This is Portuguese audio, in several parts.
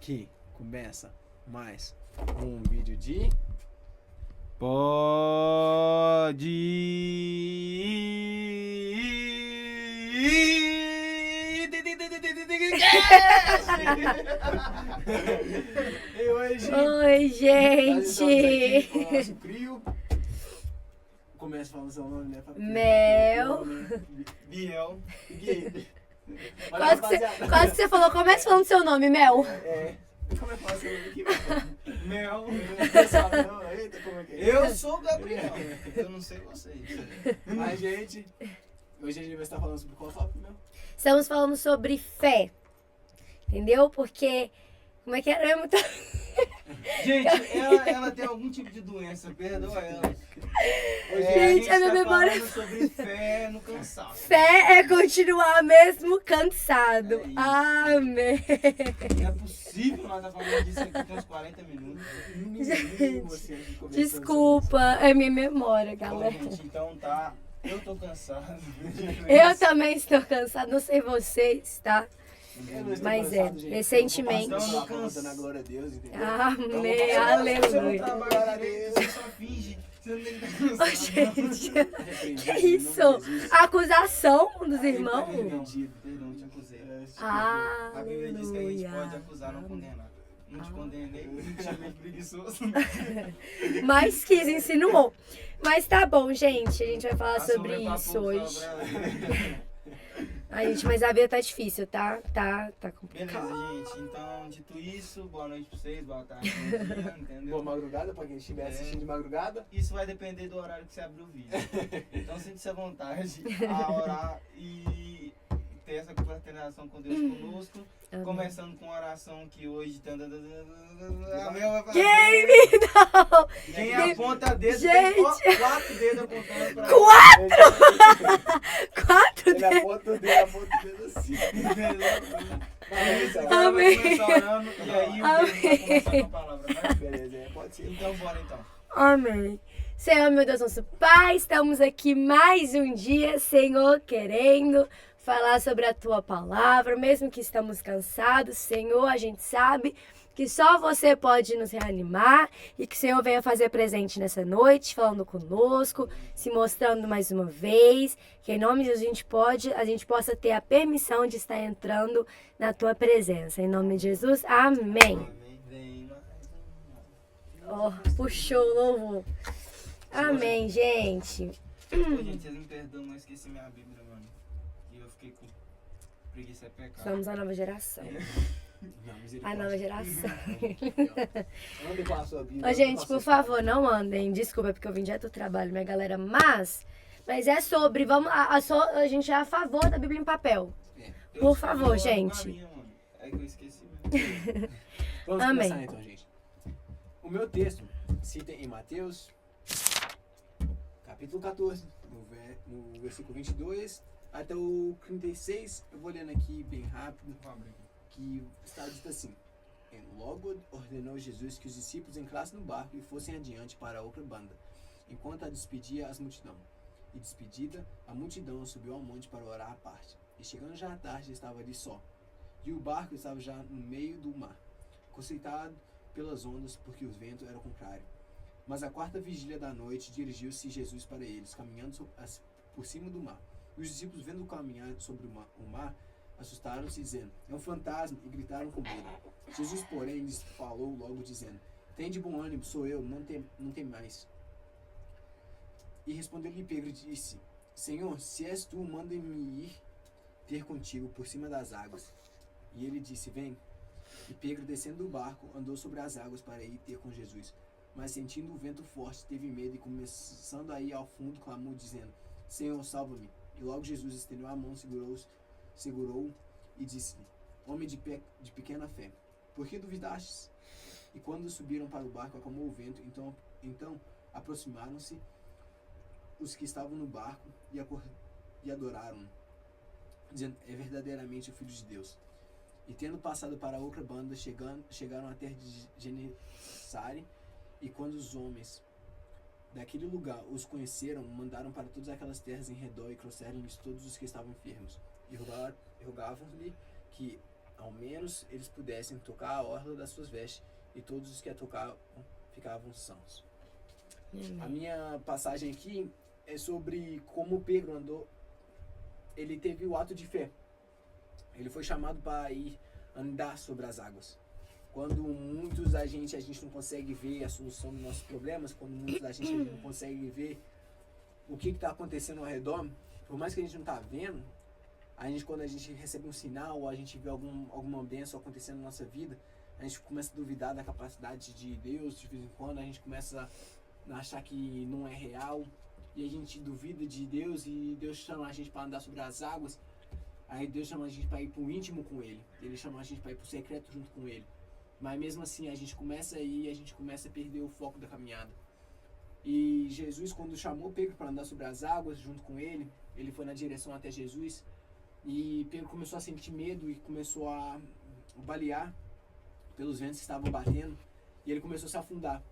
que começa mais um vídeo de Pode E hoje Oi, nós gente! estamos aqui com o nosso crio. Começa falando seu nome, né? Mel. Biel. Gui. Quase que você falou, começa falando seu nome, Mel. Como é que fala seu nome aqui? Mel. Eita, como é que é? Eu sou o Gabriel. Eu não sei vocês. A gente. Hoje a gente vai estar falando sobre qual tópico, Mel? Estamos falando sobre fé. Entendeu? Porque. Como é que era? Gente, ela tem algum tipo de doença, perdoa ela. Gente, a minha tá memória- falando sobre fé no cansaço. Fé é continuar mesmo cansado. É isso. Amém. Não é possível nós estar falando disso aqui tem uns 40 minutos. Desculpa, é minha memória, Bom, galera. gente, então tá. Eu tô cansado. Eu também estou cansada, não sei vocês, tá? Mas recentemente. Estamos cantando a glória a Deus, entendeu? Amém, Você não aleluia. trabalha direito, você só finge. Você não tem que estar Ô, cansado. gente, que isso? Acusação dos irmãos? Perdão, te acusei. Aleluia. A Bíblia diz que a gente pode acusar, não condenar. Não te condenei, não te chamei de preguiçoso. Mas quis, insinuou. Mas tá bom, gente. A gente vai falar Passou sobre bem pra isso pouco, hoje. fala pra ela. Ai, gente, mas a vida tá difícil, tá? Tá complicado. Beleza, gente. Então, dito isso, boa noite pra vocês, boa tarde, bom dia, entendeu? Boa madrugada pra quem estiver assistindo de madrugada. Isso vai depender do horário que você abrir o vídeo. Então, sinta-se à vontade a orar e ter essa confraternização com Deus conosco. Amém. Começando com a oração que hoje. A Mel vai falar. Quem me dá? Quem aponta dedo, Gente. tem ó, 4 dedos apontando pra Quatro Ele dedos. aponta o dedo assim. Amém. Vai começar orando e aí o Deus vai começar com a palavra. Vai? Beleza, pode ser. Então, bora então. Amém. Senhor, meu Deus, nosso Pai, estamos aqui mais um dia, Senhor, querendo falar sobre a Tua palavra, mesmo que estamos cansados, Senhor, a gente sabe que só Você pode nos reanimar e que o Senhor venha fazer presente nessa noite, falando conosco, se mostrando mais uma vez, que em nome de Jesus a gente possa ter a permissão de estar entrando na Tua presença. Em nome de Jesus, amém. Amém. Vem mais Puxou o louvor. Amém, gente. Pô, gente, vocês me perdoam, mas esqueci minha Bíblia, mano. E eu fiquei com preguiça é pecado. Somos a nova geração. Não, A misericórdia. nova geração. Ande com a sua Bíblia. Ô, gente, por favor, não andem. Desculpa, porque eu vim direto do trabalho, minha galera. Mas é sobre. A gente é a favor da Bíblia em papel. Eu Por escolhi favor, logo gente. a minha, mano. É que eu esqueci mesmo. Vamos Amém. começar então, gente. O meu texto cita em Mateus, capítulo 14, no versículo 22 até o 36. Eu vou lendo aqui bem rápido, que está dito assim. Logo ordenou Jesus que os discípulos entrassem no barco e fossem adiante para outra banda, enquanto a despedia as multidão. E despedida, a multidão subiu ao monte para orar à parte. E chegando já à tarde, estava ali só. E o barco estava já no meio do mar, concitado pelas ondas, porque o vento era contrário. Mas à quarta vigília da noite, dirigiu-se Jesus para eles, caminhando por cima do mar. E os discípulos, vendo caminhar sobre o mar, assustaram-se, dizendo: é um fantasma, e gritaram com medo. Jesus, porém, lhes falou logo, dizendo: tende bom ânimo, sou eu, não tem mais. E respondeu-lhe Pedro e disse: Senhor, se és tu, manda-me ir ter contigo por cima das águas. E ele disse: vem. E Pedro, descendo do barco, andou sobre as águas para ir ter com Jesus. Mas sentindo o vento forte, teve medo e, começando a ir ao fundo, clamou, dizendo: Senhor, salva-me. E logo Jesus estendeu a mão, segurou e disse-lhe: homem de pequena fé, por que duvidastes? E quando subiram para o barco, acalmou o vento. Então aproximaram-se os que estavam no barco e adoraram, dizendo: é verdadeiramente o Filho de Deus. E tendo passado para outra banda, chegaram à terra de Genesare. E quando os homens daquele lugar os conheceram, mandaram para todas aquelas terras em redor e trouxeram-lhes todos os que estavam enfermos. E rogavam-lhe que ao menos eles pudessem tocar a orla das suas vestes, e todos os que a tocavam ficavam sãos. A minha passagem aqui é sobre como Pedro andou. Ele teve o ato de fé. Ele foi chamado para ir andar sobre as águas. Quando muitos da gente, a gente não consegue ver a solução dos nossos problemas, quando muitos da gente, a gente não consegue ver o que está acontecendo ao redor, por mais que a gente não está vendo, a gente, quando a gente recebe um sinal ou a gente vê alguma bênção acontecendo na nossa vida, a gente começa a duvidar da capacidade de Deus. De vez em quando a gente começa a achar que não é real, e a gente duvida de Deus, e Deus chama a gente para andar sobre as águas. Aí Deus chama a gente para ir para o íntimo com Ele, Ele chama a gente para ir para o secreto junto com Ele. Mas mesmo assim a gente começa a ir, a gente começa a perder o foco da caminhada. E Jesus, quando chamou Pedro para andar sobre as águas junto com Ele, ele foi na direção até Jesus, e Pedro começou a sentir medo e começou a balear pelos ventos que estavam batendo, e ele começou a se afundar,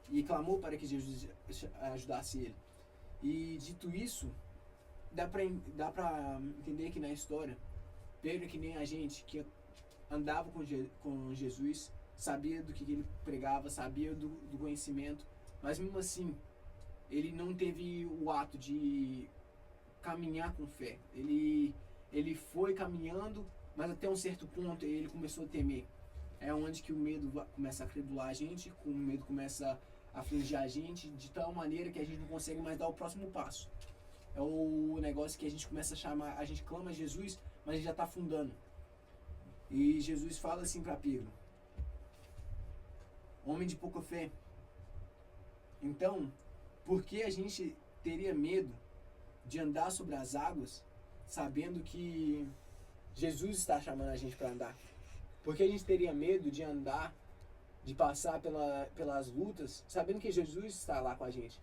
e clamou para que Jesus ajudasse ele. E dito isso, dá para entender que na história, Pedro, que nem a gente, que andava com Jesus, sabia do que ele pregava, sabia do conhecimento, mas mesmo assim, ele não teve o ato de caminhar com fé. Ele foi caminhando, mas até um certo ponto ele começou a temer. É onde que o medo começa a acribular a gente, o medo começa a afligir a gente, de tal maneira que a gente não consegue mais dar o próximo passo. É o negócio que a gente começa a chamar, a gente clama Jesus, mas a gente já está afundando. E Jesus fala assim para Pedro: homem de pouca fé. Então, por que a gente teria medo de andar sobre as águas, sabendo que Jesus está chamando a gente para andar? Por que a gente teria medo de andar, de passar pelas lutas, sabendo que Jesus está lá com a gente?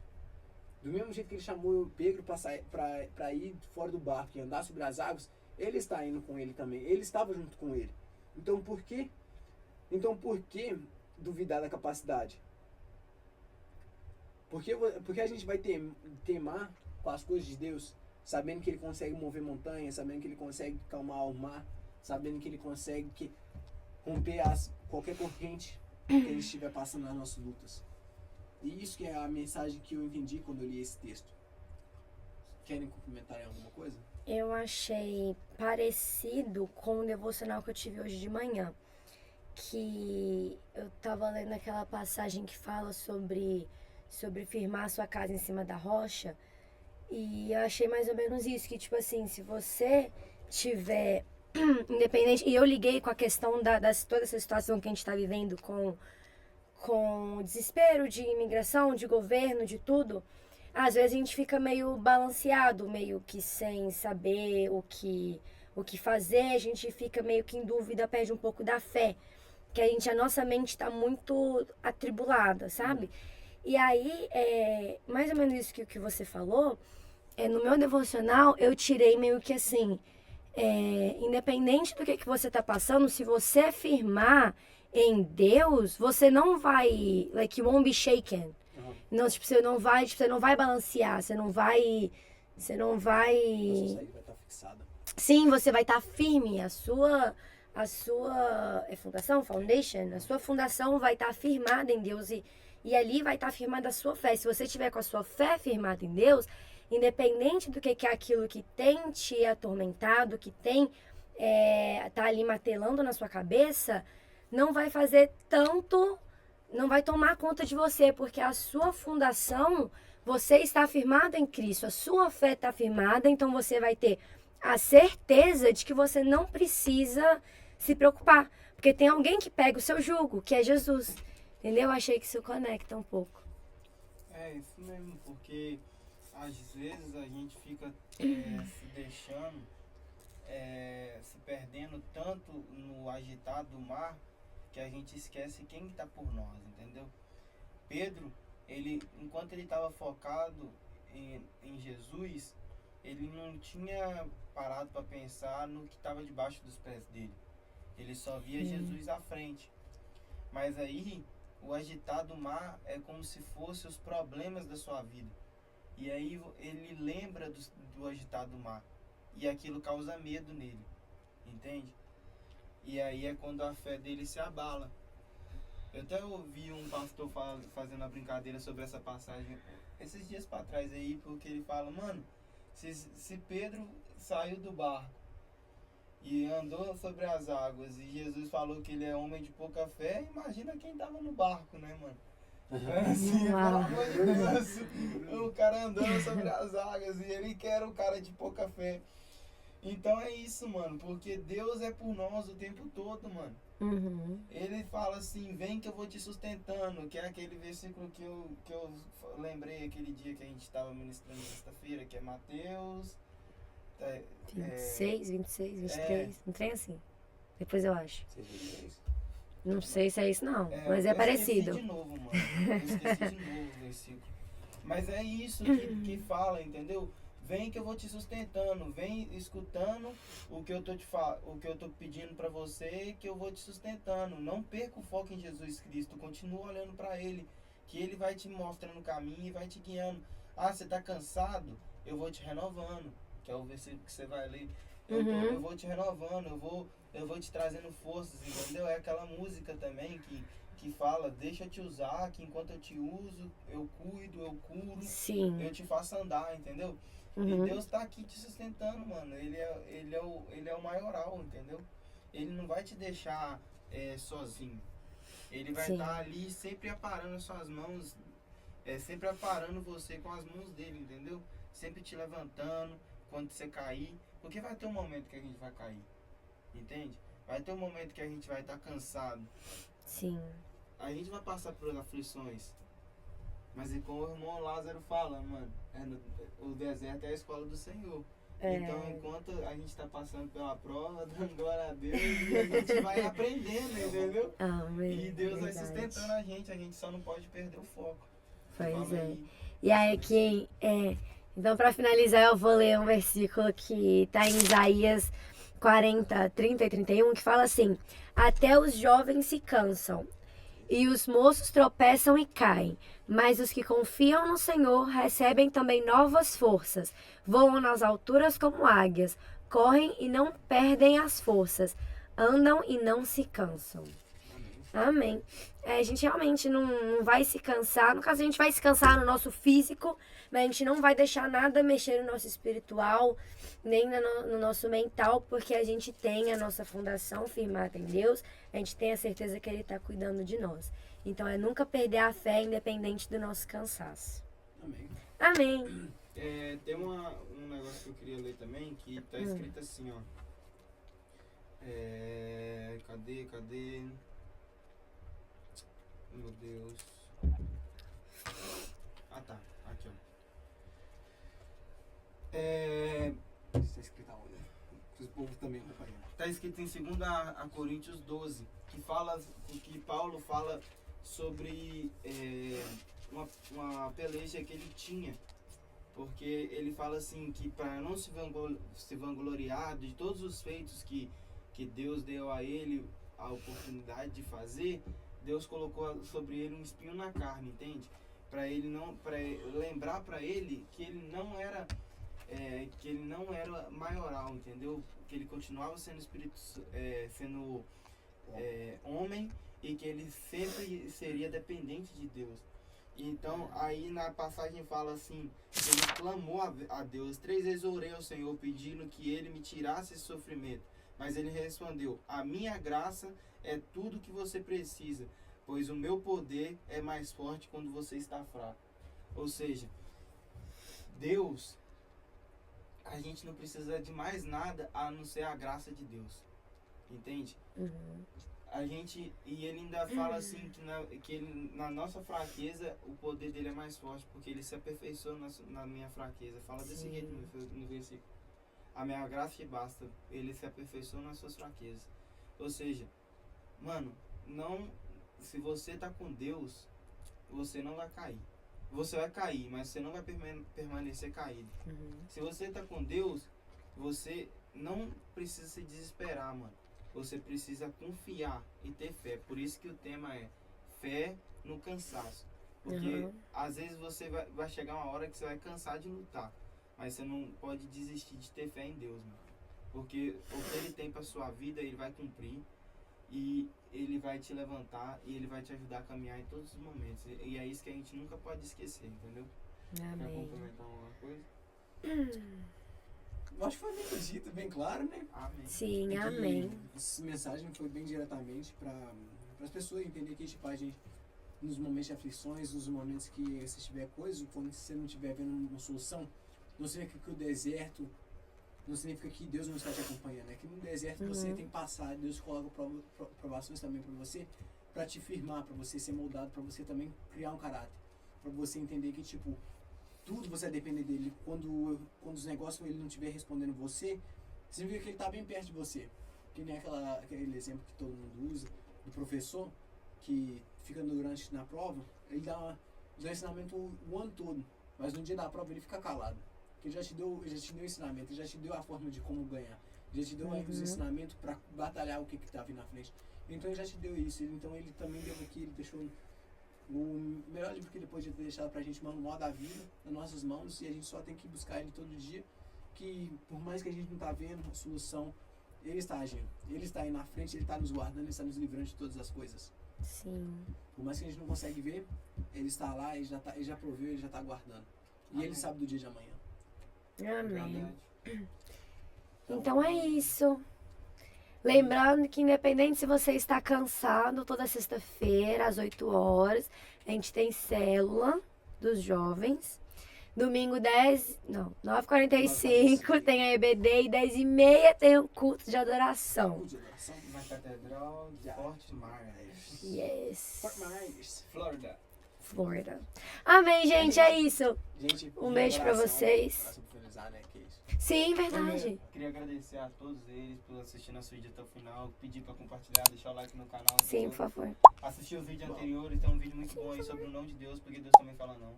Do mesmo jeito que ele chamou Pedro para ir fora do barco e andar sobre as águas, ele está indo com ele também. Ele estava junto com ele. Então por que duvidar da capacidade? Porque a gente vai temar com as coisas de Deus, sabendo que ele consegue mover montanhas, sabendo que ele consegue calmar o mar, sabendo que ele consegue romper qualquer corrente que ele estiver passando nas nossas lutas. E isso que é a mensagem que eu entendi quando eu li esse texto. Querem complementar em alguma coisa? Eu achei parecido com o devocional que eu tive hoje de manhã. Que eu tava lendo aquela passagem que fala sobre firmar a sua casa em cima da rocha. E eu achei mais ou menos isso, que tipo assim, se você tiver independente... E eu liguei com a questão toda essa situação que a gente tá vivendo com desespero de imigração, de governo, de tudo. Às vezes a gente fica meio balanceado, meio que sem saber o que fazer, a gente fica meio que em dúvida, perde um pouco da fé, que a nossa mente está muito atribulada, sabe? E aí, mais ou menos isso que você falou, no meu devocional eu tirei meio que assim, independente do que você está passando, se você afirmar em Deus, você não vai, like, you won't be shaken. Não, tipo, você não vai balancear, você não vai... A sua saída vai estar fixada. Sim, você vai estar firme, a sua foundation, a sua fundação vai estar firmada em Deus, e ali vai estar firmada a sua fé. Se você tiver com a sua fé firmada em Deus, independente do que é aquilo que tem te atormentado, que tem tá ali martelando na sua cabeça, não vai fazer tanto, não vai tomar conta de você, porque a sua fundação, você está firmado em Cristo, a sua fé está firmada, então você vai ter a certeza de que você não precisa se preocupar, porque tem alguém que pega o seu jugo, que é Jesus, entendeu? Eu achei que isso conecta um pouco. É isso mesmo, porque às vezes a gente fica se deixando, se perdendo tanto no agitar do mar, que a gente esquece quem está por nós, entendeu? Pedro, enquanto ele estava focado em Jesus, ele não tinha parado para pensar no que estava debaixo dos pés dele. Ele só via Jesus à frente. Mas aí, o agitar do mar é como se fossem os problemas da sua vida. E aí ele lembra do agitar do mar. E aquilo causa medo nele. Entende? E aí é quando a fé dele se abala. Eu até ouvi um pastor fazendo a brincadeira sobre essa passagem esses dias pra trás aí, porque ele fala, mano, se Pedro saiu do barco e andou sobre as águas e Jesus falou que ele é homem de pouca fé, imagina quem tava no barco, né, mano? Assim, pelo amor de Deus, o cara andando sobre as águas e ele que era o cara de pouca fé. Então é isso, mano, porque Deus é por nós o tempo todo, mano. Uhum. Ele fala assim, vem que eu vou te sustentando, que é aquele versículo que eu lembrei aquele dia que a gente estava ministrando sexta-feira, que é Mateus 26, 26, 23, não tem assim. Depois eu acho. 6, Não sei se é isso não, mas é parecido. Eu esqueci de novo, mano. Eu esqueci de novo o versículo. Mas é isso que fala, entendeu? Vem que eu vou te sustentando, vem escutando o que eu tô pedindo pra você, que eu vou te sustentando. Não perca o foco em Jesus Cristo, continua olhando pra Ele, que Ele vai te mostrando o caminho e vai te guiando. Ah, você tá cansado? Eu vou te renovando, que é o versículo que você vai ler. Eu vou te renovando, eu vou te trazendo forças, entendeu? É aquela música também que fala, deixa eu te usar, que enquanto eu te uso, eu cuido, eu curo, Sim. eu te faço andar, entendeu? E Deus tá aqui te sustentando, mano. Ele é o maioral, entendeu? Ele não vai te deixar sozinho. Ele vai estar ali sempre aparando as suas mãos, sempre aparando você com as mãos dele, entendeu? Sempre te levantando quando você cair. Porque vai ter um momento que a gente vai cair, entende? Vai ter um momento que a gente vai estar cansado. Sim. A gente vai passar por aflições. Mas e como o irmão Lázaro fala, mano, o deserto é a escola do Senhor. Então, enquanto a gente está passando pela prova, dando glória a Deus, e a gente vai aprendendo, entendeu? Amém. E Deus vai Verdade. sustentando a gente só não pode perder o foco. Pois é. Aí. E aí aqui, então para finalizar eu vou ler um versículo que tá em Isaías 40, 30 e 31, que fala assim: até os jovens se cansam e os moços tropeçam e caem, mas os que confiam no Senhor recebem também novas forças, voam nas alturas como águias, correm e não perdem as forças, andam e não se cansam. Amém. A gente realmente não vai se cansar. No caso, a gente vai se cansar no nosso físico, mas a gente não vai deixar nada mexer no nosso espiritual, nem no nosso mental, porque a gente tem a nossa fundação firmada em Deus, a gente tem a certeza que Ele está cuidando de nós. Então, é nunca perder a fé, independente do nosso cansaço. Amém. Amém. Tem um negócio que eu queria ler também, que tá escrito assim, ó. Cadê? Meu Deus. Ah, tá. Aqui, ó. Isso tá escrito aonde? Para os povos também acompanhar. Tá escrito em 2 a Coríntios 12, que Paulo fala sobre uma peleja que ele tinha. Porque ele fala assim, que para não se vangloriar de todos os feitos que Deus deu a ele a oportunidade de fazer, Deus colocou sobre ele um espinho na carne, entende? Para lembrar para ele que ele não era maioral, entendeu? Que ele continuava sendo homem e que ele sempre seria dependente de Deus. Então, aí na passagem fala assim, ele clamou a Deus, 3 vezes orei ao Senhor pedindo que ele me tirasse esse sofrimento. Mas ele respondeu, a minha graça é tudo que você precisa, pois o meu poder é mais forte quando você está fraco. Ou seja, Deus, a gente não precisa de mais nada a não ser a graça de Deus. Entende? E ele ainda fala assim que ele, na nossa fraqueza o poder dele é mais forte, porque ele se aperfeiçoa na minha fraqueza. Fala desse jeito no versículo. A minha graça te basta, ele se aperfeiçoa nas suas fraquezas. Ou seja, mano, se você tá com Deus, você não vai cair. Você vai cair, mas você não vai permanecer caído. Se você tá com Deus, você não precisa se desesperar, mano. Você precisa confiar e ter fé. Por isso que o tema é fé no cansaço. Porque às vezes você vai chegar uma hora que você vai cansar de lutar. Mas você não pode desistir de ter fé em Deus, mano. Porque o que ele tem pra sua vida, ele vai cumprir. E ele vai te levantar e ele vai te ajudar a caminhar em todos os momentos. E é isso que a gente nunca pode esquecer, entendeu? Quer Amém. complementar alguma coisa? Eu acho que foi bem dito, bem claro, né? Amém. Sim, É que amém. Essa mensagem foi bem diretamente para as pessoas entenderem que, tipo, a gente, nos momentos de aflições, nos momentos que você tiver coisa, quando você não estiver vendo uma solução, não significa que o deserto, não significa que Deus não está te acompanhando. É que no deserto você tem que passar, Deus coloca provações também para você, para te firmar, para você ser moldado, para você também criar um caráter, para você entender que, tipo, tudo você depende dele. Quando os negócios ele não estiver respondendo você, significa que ele está bem perto de você. Que nem aquele exemplo que todo mundo usa do professor que fica durante na prova, ele dá ensinamento o ano todo, mas no dia da prova ele fica calado. Porque ele já te deu o ensinamento, ele já te deu a forma de como ganhar, ele já te deu os ensinamentos para batalhar o que está vindo na frente. Então ele já te deu isso, então ele também deu aqui, ele deixou o melhor livro que ele podia ter deixado pra gente, Manual da Vida, nas nossas mãos, e a gente só tem que buscar ele todo dia, que por mais que a gente não tá vendo a solução, ele está agindo, ele está aí na frente, ele está nos guardando, ele está nos livrando de todas as coisas. Sim. Por mais que a gente não consegue ver, ele está lá, ele já proveu, ele já está guardando. E ele sabe do dia de amanhã. Amém. Verdade. Então é isso. Lembrando que independente se você está cansado, toda sexta-feira, às 8 horas, a gente tem célula dos jovens. Domingo 9h45 tem a EBD e 10h30 tem o culto de adoração. Culto de adoração. Na Catedral de Fort Myers, Yes. Fort Myers. Flórida. Florida. Amém, gente, é isso. Gente, Um beijo pra oração, vocês. oração pra finalizar, né, que é isso. Sim, verdade. Queria agradecer a todos eles por assistir nosso vídeo até o final, pedir pra compartilhar, deixar o like no canal. Sim, entendeu? por favor. Assistir os vídeos anteriores, tem um vídeo muito bom aí sobre o não de Deus, porque Deus também fala não.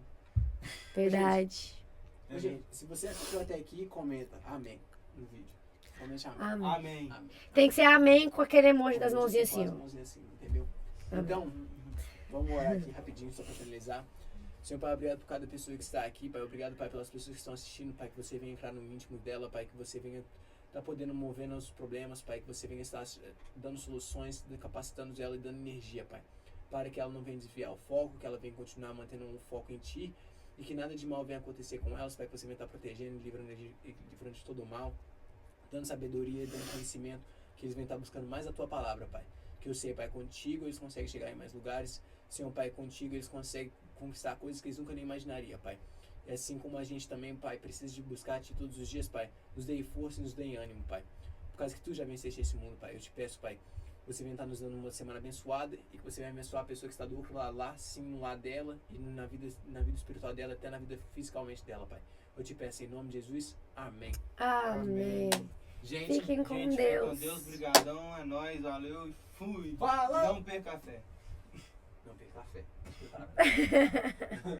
Verdade. Ô, gente, se você assistiu até aqui, comenta amém no vídeo. Comente amém. Amém. Amém. Amém. Tem que ser amém com aquele emoji das mãozinhas Com as assim, ó. mãozinhas assim, entendeu? Então, vamos orar aqui rapidinho só para finalizar. Senhor Pai, obrigado por cada pessoa que está aqui, Pai. Obrigado, Pai, pelas pessoas que estão assistindo, Pai, que você venha entrar no íntimo dela, Pai, que você venha estar podendo mover nos problemas, Pai, que você venha estar dando soluções, capacitando ela e dando energia, Pai. Para que ela não venha desviar o foco, que ela venha continuar mantendo o foco em Ti e que nada de mal venha acontecer com elas, Pai, que você venha estar protegendo, livrando de todo o mal, dando sabedoria, dando conhecimento, que eles venham estar buscando mais a Tua palavra, Pai. Que eu sei, Pai, contigo eles conseguem chegar em mais lugares. Senhor, Pai, contigo eles conseguem conquistar coisas que eles nunca nem imaginariam, Pai. E assim como a gente também, Pai, precisa de buscar Ti todos os dias, Pai, nos dê força e nos dê ânimo, Pai. Por causa que Tu já venceste esse mundo, Pai. Eu te peço, Pai, você venha estar nos dando uma semana abençoada e que você venha abençoar a pessoa que está do outro lado lá, sim, no lado dela e na vida espiritual dela, até na vida fisicalmente dela, Pai. Eu te peço em nome de Jesus. Amém. Amém. Gente, Fiquem com Gente, Deus. com Deus, brigadão, é nóis, valeu e fui. Fala! Não perca a fé. não perca a fé.